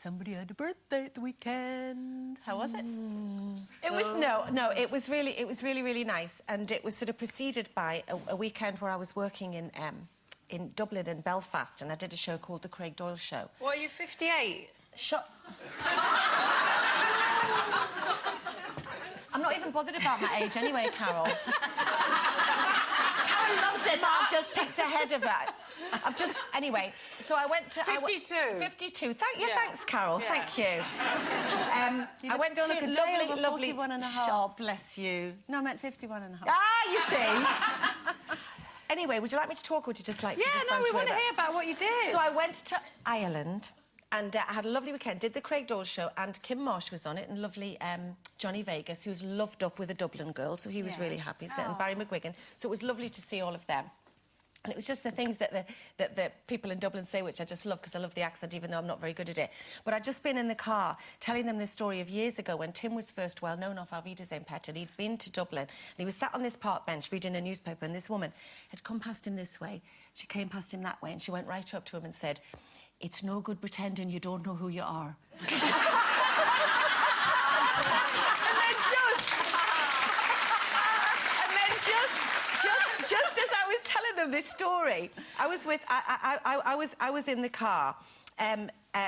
somebody had a birthday at the weekend. How was it? It was it was really nice, and it was sort of preceded by a weekend where I was working in Dublin and Belfast, and I did a show called The Craig Doyle Show. What, are you 58? Shut... I'm not even bothered about my age anyway, Carol. Carol loves it that I've just picked ahead of it. Anyway, so I went to... 52. 52. Thanks, Carol. Yeah. Thank you. I went to lovely... 41 and a half. Oh, bless you. No, I meant 51 and a half. Ah, you see? Anyway, would you like me to talk, or would you just like to just no, we banter want to over? hear about what you did. So I went to Ireland, and I had a lovely weekend, did the Craig Doyle Show, and Kim Marsh was on it, and lovely Johnny Vegas, who's loved up with a Dublin girl, so he was really happy, and Barry McGuigan. So it was lovely to see all of them. And it was just the things that the people in Dublin say, which I just love, because I love the accent, even though I'm not very good at it. But I'd just been in the car telling them this story of years ago when Tim was first well known off Auf Wiedersehen Pet, and he'd been to Dublin, and he was sat on this park bench reading a newspaper, and this woman had come past him this way. She came past him that way, and she went right up to him and said, "It's no good pretending you don't know who you are." Just as I was telling them this story, I was in the car,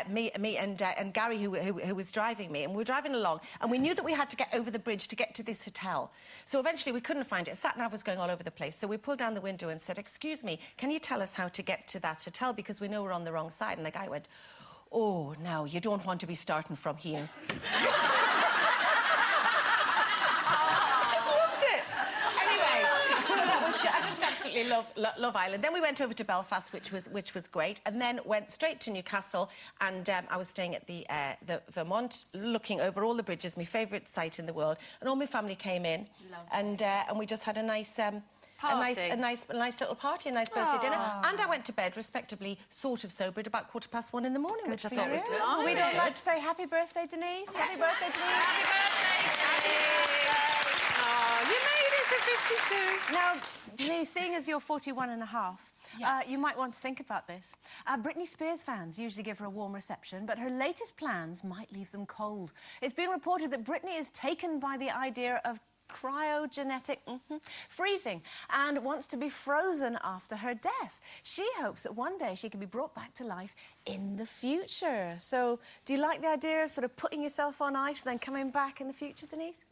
me and Gary, who was driving me, and we were driving along, and we knew that we had to get over the bridge to get to this hotel. So eventually we couldn't find it. Sat-nav was going all over the place, so we pulled down the window and said, "Excuse me, can you tell us how to get to that hotel, because we know we're on the wrong side?" And the guy went, "Oh, no, you don't want to be starting from here." I just absolutely love Ireland. Then we went over to Belfast, which was great, and then went straight to Newcastle, and I was staying at the Vermont, looking over all the bridges, my favourite site in the world, and all my family came in, and we just had a nice nice little party, a nice birthday dinner, and I went to bed respectably, sort of sober, at about 1:15 in the morning, which I thought was lovely. We'd all like to say happy birthday, Denise. Happy birthday, Denise. Happy birthday, Denise. You made it to 52. Now, Denise, seeing as you're 41 and a half, you might want to think about this. Britney Spears fans usually give her a warm reception, but her latest plans might leave them cold. It's been reported that Britney is taken by the idea of cryogenetic freezing and wants to be frozen after her death. She hopes that one day she can be brought back to life in the future. So, do you like the idea of sort of putting yourself on ice and then coming back in the future, Denise?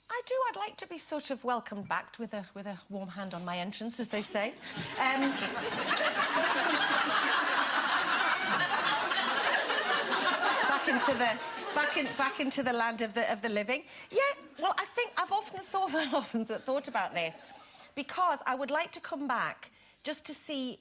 I do. I'd like to be sort of welcomed back with a warm hand on my entrance, as they say. Back into the land of the living. Yeah. Well, I think I've often thought about this, because I would like to come back just to see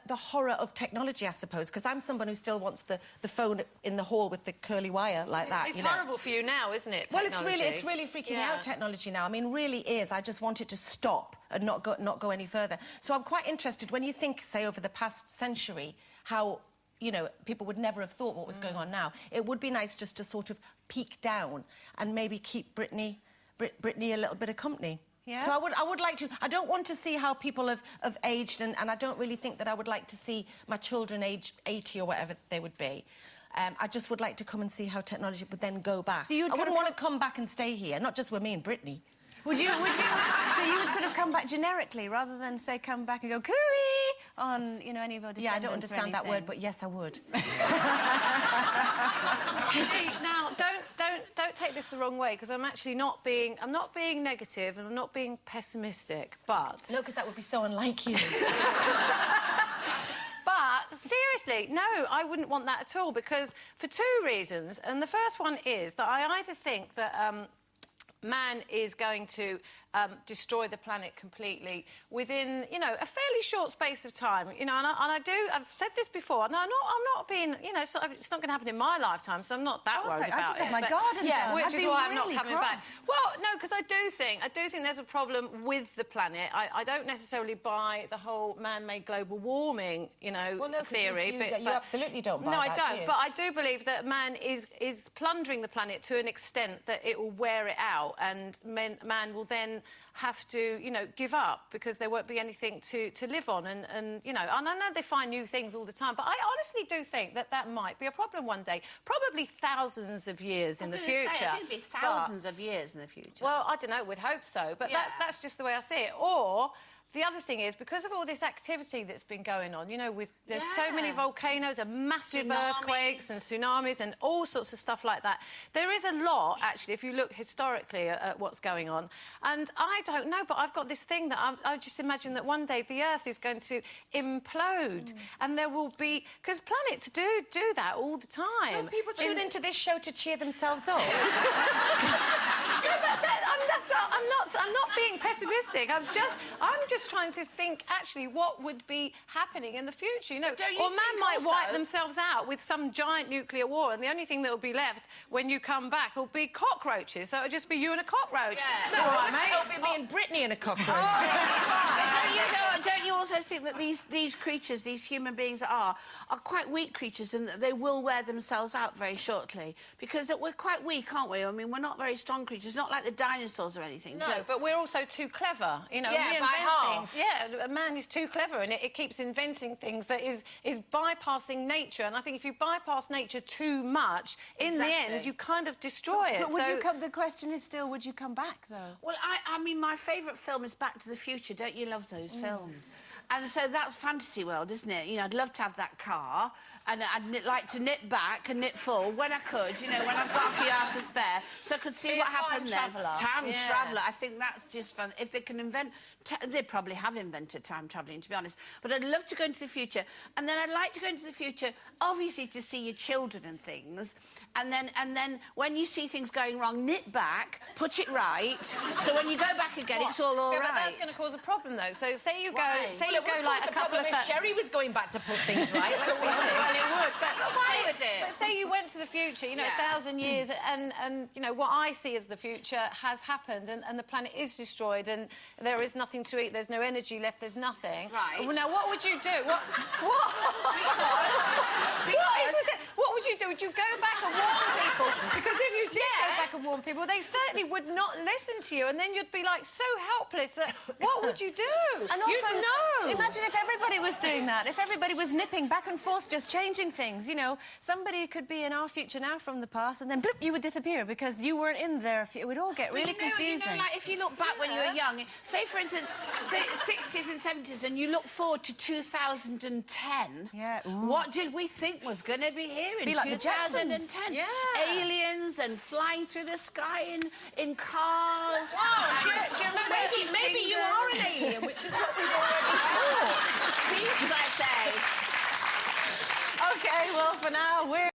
the horror of technology, I suppose, because I'm someone who still wants the phone in the hall with the curly wire like that. It's horrible for you now, isn't it, technology? Well, it's really freaking me out, technology, now. I mean, really is. I just want it to stop and not go any further. So I'm quite interested, when you think, say, over the past century, how, you know, people would never have thought what was going on now. It would be nice just to sort of peek down and maybe keep Britney a little bit of company. Yeah. So I would like to... I don't want to see how people have aged, and I don't really think that I would like to see my children age 80 or whatever they would be. I just would like to come and see how technology would then go back. So I wouldn't want to come back and stay here, not just with me and Britney. So you would sort of come back generically, rather than, say, come back and go, cooey, on, you know, any of your descendants. Yeah, I don't understand that word, but yes, I would. Now, don't take this the wrong way, because I'm actually not being negative and I'm not being pessimistic, but... No, because that would be so unlike you. But, seriously, no, I wouldn't want that at all, because for two reasons. And the first one is that I either think that man is going to destroy the planet completely within, you know, a fairly short space of time. You know, and I've said this before, and I'm not being, you know, it's not going to happen in my lifetime, so I'm not that worried about it. I just had my garden done. Which is why I'm not coming back. cross. Well, no, because I do think there's a problem with the planet. I don't necessarily buy the whole man-made global warming, you know, theory. You absolutely don't buy that. No, I don't. But I do believe that man is plundering the planet to an extent that it will wear it out. out, and man will then have to, you know, give up because there won't be anything to live on. And you know, and I know they find new things all the time, but I honestly do think that might be a problem one day, probably thousands of years in the future. Say, it'll be thousands of years in the future. Well, I don't know, we'd hope so, but that's just the way I see it. Or the other thing is, because of all this activity that's been going on, you know, there's so many volcanoes and massive earthquakes and tsunamis and all sorts of stuff like that. There is a lot, actually, if you look historically at what's going on. And I don't know, but I've got this thing that I just imagine that one day the Earth is going to implode and there will be... Because planets do that all the time. Don't people tune into this show to cheer themselves up? I'm not being pessimistic. I'm just trying to think actually what would be happening in the future. You know, or man might wipe themselves out with some giant nuclear war, and the only thing that will be left when you come back will be cockroaches. So it'll just be you and a cockroach. Yeah. All right, mate. It'll be me and Brittany and a cockroach. Don't you also think that these creatures, these human beings are quite weak creatures, and that they will wear themselves out very shortly? Because we're quite weak, aren't we? I mean, we're not very strong creatures, not like the dinosaurs or anything. No, but we're also too clever, you know. Yeah, by half. Yeah, a man is too clever, and it keeps inventing things that is bypassing nature. And I think if you bypass nature too much, in the end, you kind of destroy it. But would you come? The question is still, would you come back though? Well, I mean, my favourite film is Back to the Future. Don't you love those films? And so that's fantasy world, isn't it? You know, I'd love to have that car, and I'd like to nip back and nip forward when I could, you know, when I've got a few hours to spare, so I could see what happened then. Time traveller. I think that's just fun. If they can invent... They probably have invented time travelling, to be honest. But I'd love to go into the future. And then I'd like to go into the future, obviously, to see your children and things. And then when you see things going wrong, nip back, put it right. So when you go back again, it's all right. But that's going to cause a problem, though. So say you go... Say you go like a couple of... If Sherry was going back to put things right, let's be honest. Well, it would, but why would it? But say you went to the future, you know, 1,000 years, and you know, what I see as the future has happened, and the planet is destroyed, and there is nothing to eat, there's no energy left, there's nothing. Right. Well, now, what would you do? What would you do? Would you go back and warn people? Because if you did go back and warn people, they certainly would not listen to you, and then you'd be, like, so helpless that what would you do? And also, you'd know. Imagine if everybody was doing that, if everybody was nipping back and forth, just changing things, you know. Somebody could be in our future now from the past, and then, bloop, you would disappear because you weren't in there. It would all get really confusing. You know, like, if you look back when you were young, say, for instance, say 60s and 70s, and you look forward to 2010, what did we think was going to be here in 2010? Yeah. Aliens and flying through the sky in cars. Wow, do you remember? Maybe you are an alien, which is what we've already thought. These, I say. OK, well, for now, we're...